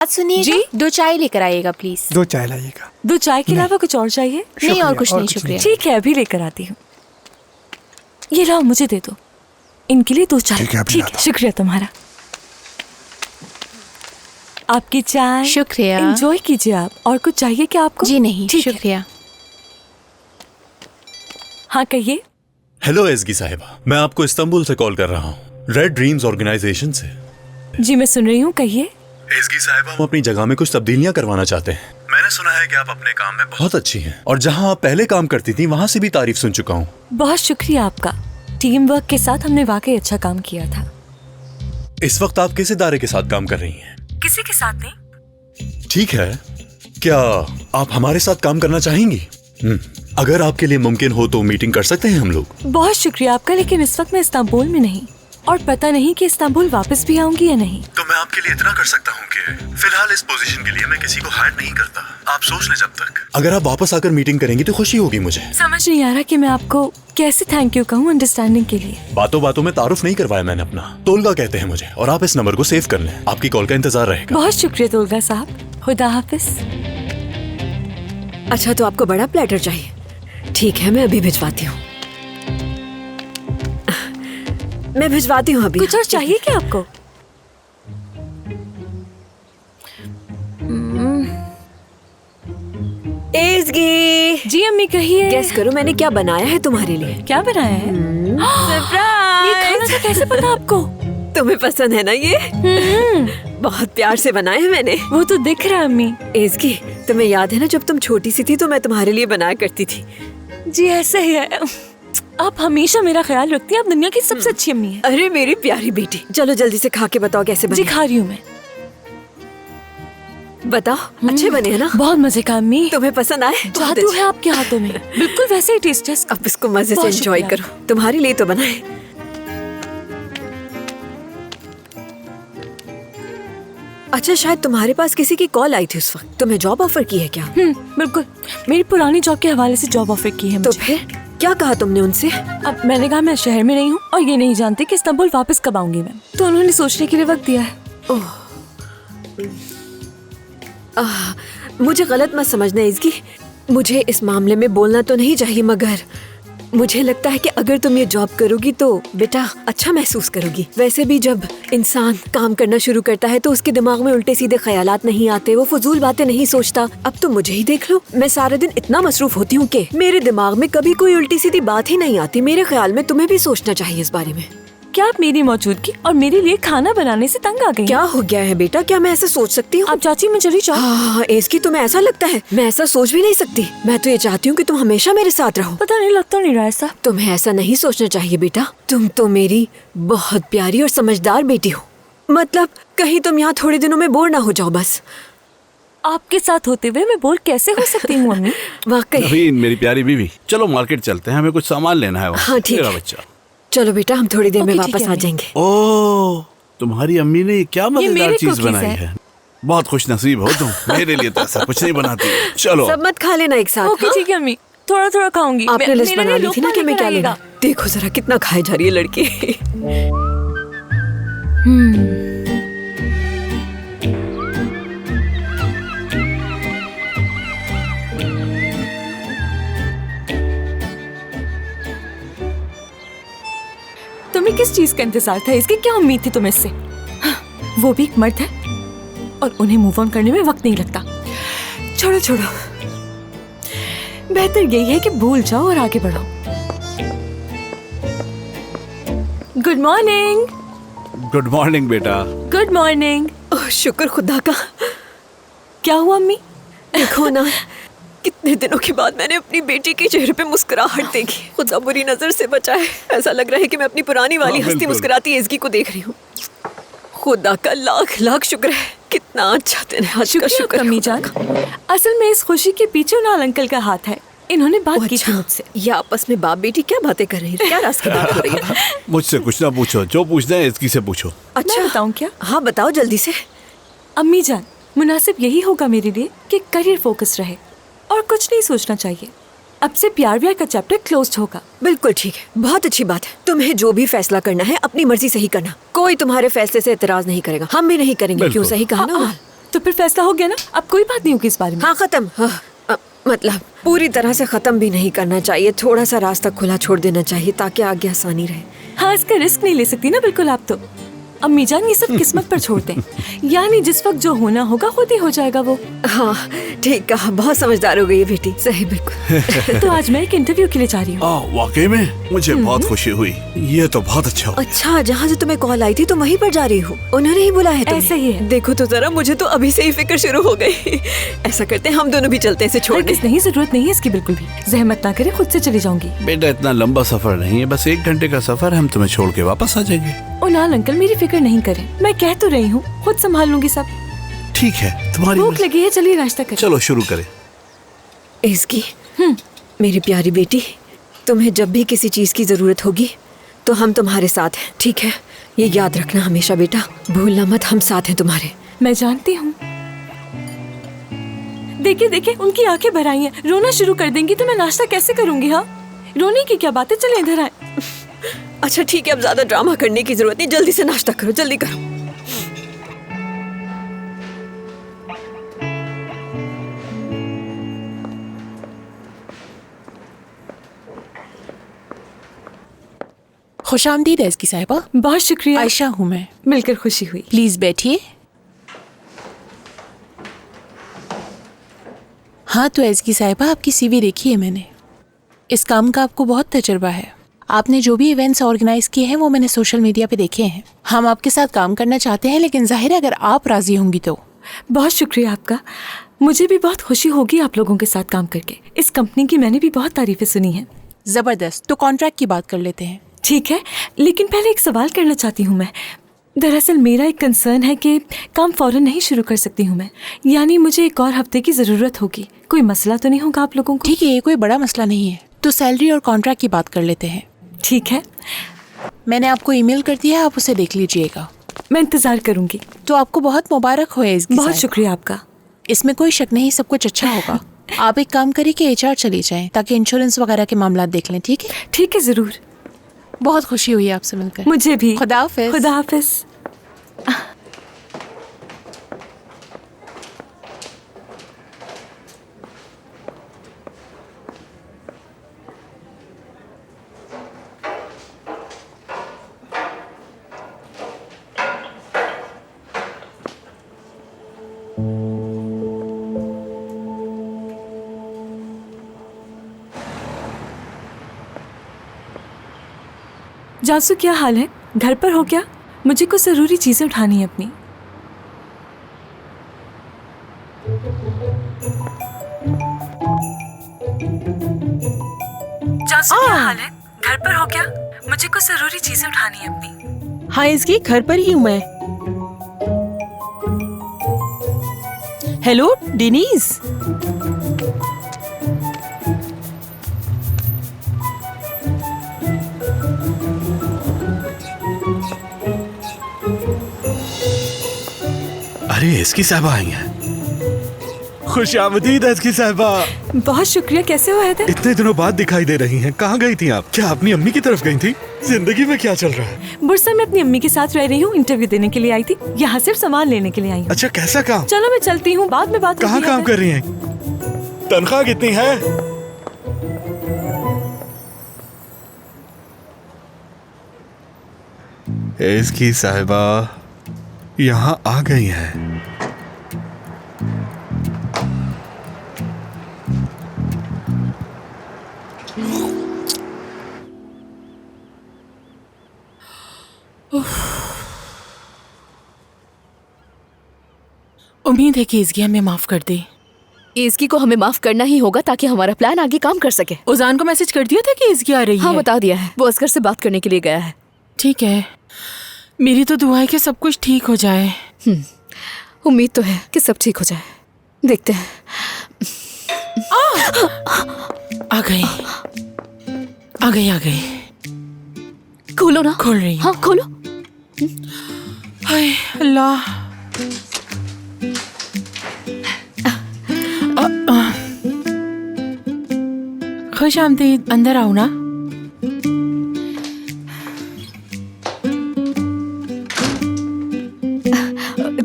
बात सुनिए जी? 2 चाय लेकर आइएगा प्लीज। 2 चाय लाइएगा। 2 चाय के अलावा कुछ और चाहिए? नहीं और कुछ नहीं, नहीं। शुक्रिया। ठीक है, अभी लेकर आती हूँ। ये लाओ, मुझे दे दो। इनके लिए 2 चाय। ठीक है, अभी ठीक लाता है, हूँ। शुक्रिया तुम्हारा। आपकी चाय। शुक्रिया। एंजॉय कीजिए आप। और कुछ चाहिए क्या आपको? जी नहीं, ठीक है। शुक्रिया। हाँ कहिए। हेलो एसगी साहिबा, मैं आपको इस्तांबुल से कॉल कर रहा हूँ, रेड ड्रीम्स ऑर्गेनाइजेशन से। जी मैं सुन रही हूँ, कहिए। एसगी साहिबा, हम अपनी जगह में कुछ तब्दीलियां करवाना चाहते हैं। मैंने सुना है कि आप अपने काम में बहुत अच्छी हैं और जहाँ आप पहले काम करती थी वहाँ से भी तारीफ सुन चुका हूँ। बहुत शुक्रिया आपका। टीम वर्क के साथ हमने वाकई अच्छा काम किया था। इस वक्त आप किस इदारे के साथ काम कर रही हैं? किसी के साथ नहीं। ठीक है, क्या आप हमारे साथ काम करना चाहेंगी? अगर आपके लिए मुमकिन हो तो मीटिंग कर सकते हैं हम लोग। बहुत शुक्रिया आपका, लेकिन इस वक्त मैं इस्तांबुल में नहीं और पता नहीं कि इस्तांबुल वापस भी आऊंगी या नहीं। तो मैं आपके लिए इतना कर सकता हूँ कि फिलहाल इस पोजीशन के लिए मैं किसी को हायर नहीं करता। आप सोच लें जब तक। अगर आप वापस आकर मीटिंग करेंगी तो खुशी होगी मुझे। समझ नहीं आ रहा कि मैं आपको कैसे थैंक यू कहूँ अंडरस्टैंडिंग के लिए। बातों बातों में तारुफ नहीं करवाया मैंने अपना। तोलगा कहते हैं मुझे और आप इस नंबर को सेव कर लें। आपकी कॉल का इंतजार रहेगा। बहुत शुक्रिया तोलगा साहब, खुदा हाफिज। अच्छा, तो आपको बड़ा प्लेटर चाहिए? ठीक है, मैं अभी भिजवाती हूँ। मैं भिजवाती हूँ अभी। कुछ और चाहिए क्या आपको? एज़गी, जी अम्मी कहिए। गेस करो मैंने क्या बनाया है तुम्हारे लिए। क्या बनाया है? ये खाना तो कैसे पता आपको? तुम्हें पसंद है ना ये? बहुत प्यार से बनाया है मैंने। वो तो दिख रहा है अम्मी। एज़गी, तुम्हें याद है ना जब तुम छोटी सी थी तो मैं तुम्हारे लिए बनाया करती थी। जी ऐसे ही है। आप हमेशा मेरा ख्याल रखती हैं। आप दुनिया की सबसे अच्छी अम्मी है। अरे मेरी प्यारी बेटी, चलो जल्दी से खा के बताओ कैसे जी बने। खा रही हूँ मैं। बताओ, अच्छे बने हैं ना? बहुत मजे का अम्मी। तुम्हें पसंद आए? बहुत जादू अच्छे। है आपके हाथों में, बिल्कुल वैसे ही टेस्ट है। अब इसको मजे से बहुत एंजॉय शुक्रिया। करो, तुम्हारे लिए तो बनाए। अच्छा, शायद तुम्हारे पास किसी की कॉल आई थी उस वक्त। तुम्हें जॉब ऑफर की है क्या? बिल्कुल। मेरी पुरानी जॉब के हवाले से जॉब ऑफर की है तो मुझे। फिर क्या कहा तुमने उनसे? अब मैंने कहा मैं शहर में नहीं हूँ और ये नहीं जानते कि इस्तांबुल वापस कब आऊंगी मैं, तो उन्होंने सोचने के लिए वक्त दिया है। मुझे गलत मत समझना इज़गी, मुझे इस मामले में बोलना तो नहीं चाहिए, मगर मुझे लगता है कि अगर तुम ये जॉब करोगी तो बेटा अच्छा महसूस करोगी। वैसे भी जब इंसान काम करना शुरू करता है तो उसके दिमाग में उल्टे सीधे ख्यालात नहीं आते, वो फजूल बातें नहीं सोचता। अब तो मुझे ही देख लो, मैं सारा दिन इतना मसरूफ होती हूँ कि मेरे दिमाग में कभी कोई उल्टी सीधी बात ही नहीं आती। मेरे ख्याल में तुम्हें भी सोचना चाहिए इस बारे में। क्या आप मेरी मौजूदगी और मेरे लिए खाना बनाने से तंग आ गई? क्या हो गया है बेटा? क्या मैं ऐसे सोच सकती हूँ? आप चाची में चली जाओ। हाँ, इसकी तुम्हें ऐसा लगता है? मैं ऐसा सोच भी नहीं सकती। मैं तो ये चाहती हूँ कि तुम हमेशा मेरे साथ रहो। पता नहीं, लगता नहीं रहा ऐसा। तुम्हें ऐसा नहीं सोचना चाहिए बेटा। तुम तो मेरी बहुत प्यारी और समझदार बेटी हो। मतलब कहीं तुम यहाँ थोड़े दिनों में बोर ना हो जाओ बस। आपके साथ होते हुए मैं बोर कैसे हो सकती हूँ अम्मी? वाकई। नवीन, मेरी प्यारी बीवी, चलो मार्केट चलते हैं, हमें कुछ सामान लेना है वहाँ। हाँ, ठीक मेरा है। बच्चा। चलो बेटा, हम थोड़ी देर में ओके, ठीक वापस है आ अम्मी। जाएंगे। ओह, तुम्हारी अम्मी ने ये क्या मजेदार मेरे चीज cookies बनाई है। है। बहुत खुश नसीब हो तुम। मेरे लिए तो ऐसा कुछ नहीं बनाती। चलो। सब मत खा लेना एक साथ। ओके हाँ? ठीक है अम्मी, थोड़ा थोड़ा खाऊंगी। आपने लिस्ट मेरे बना लिए ली थी ना कि मैं क्या लेना। आइएगा। देखो जरा कितना खाए जा रही है लड़की। तुम्हें किस चीज का इंतजार था? इसकी क्या उम्मीद थी तुम्हें इससे? हाँ, वो भी एक मर्द है और उन्हें मूव ऑन करने में वक्त नहीं लगता। छोड़ो छोड़ो, बेहतर यही है कि भूल जाओ और आगे बढ़ो। Good morning. गुड मॉर्निंग बेटा। Good morning. ओह, शुक्र खुदा का। क्या हुआ अम्मी? देखो ना, कितने दिनों के बाद मैंने अपनी बेटी के चेहरे पे मुस्कुराहट देखी। खुदा बुरी नजर से बचाए। ऐसा लग रहा है कि मैं अपनी पुरानी वाली हाँ, हंसती बिल्कुल। मुस्कुराती एज़गी को देख रही हूँ। खुदा का लाख लाख शुक्र है। कितना अच्छा दिन है आज का। शुक्र है अम्मी खुदा जान, का। असल में इस खुशी के पीछे उनाल अंकल का हाथ है। इन्होंने बात की थी अच्छा, मुझसे। ये आपस में बाप बेटी क्या बातें कर रही है? क्या राज की बात हो रही है? मुझसे कुछ ना पूछो, जो पूछना है इसकी से पूछो। अच्छा मैं बताऊं क्या? हाँ बताओ जल्दी से। अम्मी जान, मुनासिब यही होगा मेरे लिए कि करियर फोकस रहे और कुछ नहीं सोचना चाहिए। अब से प्यार व्यार का चैप्टर क्लोज्ड होगा। बिल्कुल ठीक है, बहुत अच्छी बात है। तुम्हें जो भी फैसला करना है अपनी मर्जी से ही करना। कोई तुम्हारे फैसले से एतराज नहीं करेगा, हम भी नहीं करेंगे। क्यों? बिल्कुल। सही कहा ना उनाल? तो फिर फैसला हो गया ना, अब कोई बात नहीं होगी इस बारे में। हाँ खत्म। मतलब पूरी तरह से खत्म भी नहीं करना चाहिए, थोड़ा सा रास्ता खुला छोड़ देना चाहिए ताकि आगे आसानी रहे। हाँ, इसका रिस्क नहीं ले सकती ना बिल्कुल आप तो। अम्मी जान ये सब किस्मत पर छोड़ते हैं, यानी जिस वक्त जो होना होगा खुद ही हो जाएगा वो। हाँ ठीक कहा, बहुत समझदार हो गई है बेटी। सही बिल्कुल। तो आज मैं एक इंटरव्यू के लिए जा रही हूँ। वाकई में मुझे बहुत खुशी हुई, ये तो बहुत अच्छा हुआ। अच्छा, जहाँ से तुम्हें कॉल आई थी तो वहीं पर जा रही हो? उन्होंने ही बुलाया है तुम्हें? ऐसा ही है। देखो तो जरा, मुझे तो अभी से ही फिक्र शुरू हो गई। ऐसा करते हैं हम दोनों भी चलते हैं इसे छोड़ के। नहीं, जरूरत नहीं है इसकी बिल्कुल भी। जहमत ना करे, खुद से चली जाऊंगी। बेटा इतना लंबा सफर नहीं है, बस 1 घंटे का सफर, हम तुम्हें छोड़ के वापस आ जाएंगे। ओ नाल अंकल, मेरी फिक्र नहीं करें, मैं कह तो रही हूँ खुद संभाल लूंगी सब। ठीक है, तुम्हारी भूख लगी है, चलिए नाश्ता करें। चलो शुरू करें। इसकी मेरी प्यारी बेटी, तुम्हें जब भी किसी चीज की जरूरत होगी तो हम तुम्हारे साथ हैं, ठीक है? ये याद रखना हमेशा बेटा, भूलना मत, हम साथ हैं तुम्हारे। मैं जानती हूँ। देखिए देखिए, उनकी आंखें भर आई हैं, रोना शुरू कर देंगी तो मैं नाश्ता कैसे करूंगी? हाँ, रोने की क्या बात है, चले इधर आए। अच्छा ठीक है, अब ज्यादा ड्रामा करने की जरूरत नहीं, जल्दी से नाश्ता करो, जल्दी करो। खुशामदीद एज़की साहिबा। बहुत शुक्रिया। आयशा हूँ मैं। मिलकर खुशी हुई। प्लीज बैठिए। हाँ तो एज़की साहिबा, आपकी सीवी देखी है मैंने। इस काम का आपको बहुत तजुर्बा है। आपने जो भी इवेंट्स ऑर्गेनाइज किए हैं वो मैंने सोशल मीडिया पे देखे हैं। हम आपके साथ काम करना चाहते हैं, लेकिन जाहिर है अगर आप राजी होंगी तो। बहुत शुक्रिया आपका, मुझे भी बहुत खुशी होगी आप लोगों के साथ काम करके। इस कंपनी की मैंने भी बहुत तारीफें सुनी हैं। जबरदस्त, तो कॉन्ट्रैक्ट की बात कर लेते हैं। ठीक है, लेकिन पहले एक सवाल करना चाहती हूँ मैं। दरअसल मेरा एक कंसर्न है कि काम फौरन नहीं शुरू कर सकती हूँ मैं, यानी मुझे एक और हफ्ते की जरूरत होगी। कोई मसला तो नहीं होगा आप लोगों को? ठीक है, ये कोई बड़ा मसला नहीं है। तो सैलरी और कॉन्ट्रैक्ट की बात कर लेते हैं। ठीक है, मैंने आपको ईमेल कर दिया है, आप उसे देख लीजिएगा। मैं इंतजार करूंगी। तो आपको बहुत मुबारक हो इसकी। बहुत शुक्रिया आपका। इसमें कोई शक नहीं, सब कुछ अच्छा होगा। आप एक काम करिए कि HR चली जाएं ताकि इंश्योरेंस वगैरह के मामला देख लें। ठीक है? ठीक है, जरूर। बहुत खुशी हुई आपसे मिलकर। मुझे भी। खुदा हाफिज। खुदा हाफिज। जासू, क्या हाल है? घर पर हो क्या? मुझे कुछ जरूरी चीजें उठानी है अपनी। जासू, क्या हाल है? घर पर हो क्या? मुझे कुछ जरूरी चीजें उठानी है अपनी। हाँ इसकी घर पर ही हूँ मैं। हेलो डेनीज। अरे इसकी साहबा आई हैं। खुशामदीद इसकी साहबा। बहुत शुक्रिया, कैसे हो हैदर? इतने दिनों बाद दिखाई दे रही हैं। कहाँ गई थी आप? क्या अपनी अम्मी की तरफ गई थी? जिंदगी में क्या चल रहा है? बुरसा में अपनी अम्मी के साथ रह रही हूँ, इंटरव्यू देने के लिए आई थी। यहाँ सिर्फ सामान लेने के लिए आई हूँ। अच्छा, कैसा काम? चलो मैं चलती हूँ, बाद में बात कहाँ होगी। काम कर रही हैं? तनख्वाह कितनी है? इसकी साहिबा यहाँ आ गई हैं। उम्मीद है कि इसकी हमें माफ कर दे। इसकी को हमें माफ करना ही होगा ताकि हमारा प्लान आगे काम कर सके। उजान को मैसेज कर दिया था कि इसकी आ रही हाँ, है? बता दिया है, वो असगर से बात करने के लिए गया है। ठीक है, मेरी तो दुआ है कि सब कुछ ठीक हो जाए। उम्मीद तो है कि सब ठीक हो जाए, देखते हैं। आ गई आ गई आ गई। खोलो ना। खोल रही हूँ। हाँ खोलो। हाय अल्लाह। खुश आमदीद, अंदर आओ ना।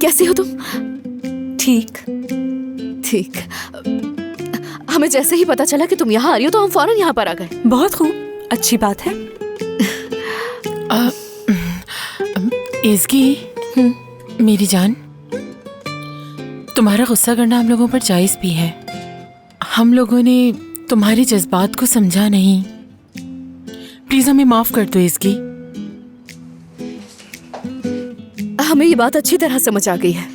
कैसी हो तुम? ठीक ठीक। हमें जैसे ही पता चला कि तुम यहाँ आ रही हो तो हम फौरन यहाँ पर आ गए। बहुत खूब, अच्छी बात है। इसकी मेरी जान, तुम्हारा गुस्सा करना हम लोगों पर जायज भी है। हम लोगों ने तुम्हारे जज्बात को समझा नहीं। प्लीज हमें माफ कर दो इसकी। हमें ये बात अच्छी तरह समझ आ गई है।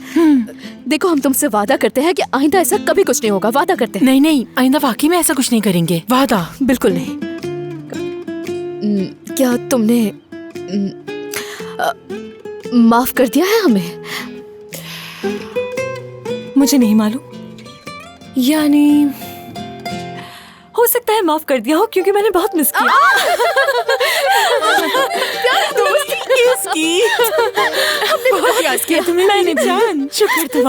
देखो, हम तुमसे वादा करते हैं कि आइंदा ऐसा कभी कुछ नहीं होगा। वादा करते हैं। नहीं नहीं, आइंदा वाकई में ऐसा कुछ नहीं करेंगे, वादा। बिल्कुल नहीं। क्या तुमने माफ कर दिया है हमें? मुझे नहीं मालूम, यानी हो सकता है माफ कर दिया हो क्योंकि मैंने बहुत मिस किया। इसकी हमने बहुत याद किया तुम्हें। मैंने जान, शुक्र